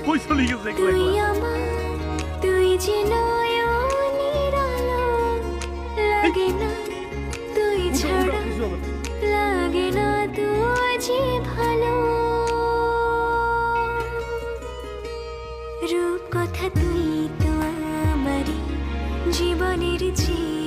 কই চলে গেছে একলা তুই একলা? আমার, তুই যে নয়নের আলো, লাগে না তুই উঠো, উঠো, ছাড়া, কিছু হবে না। লাগে না তুই যে ভালো। রূপ কথা তুই তো আমারই জীবনের চেয়ে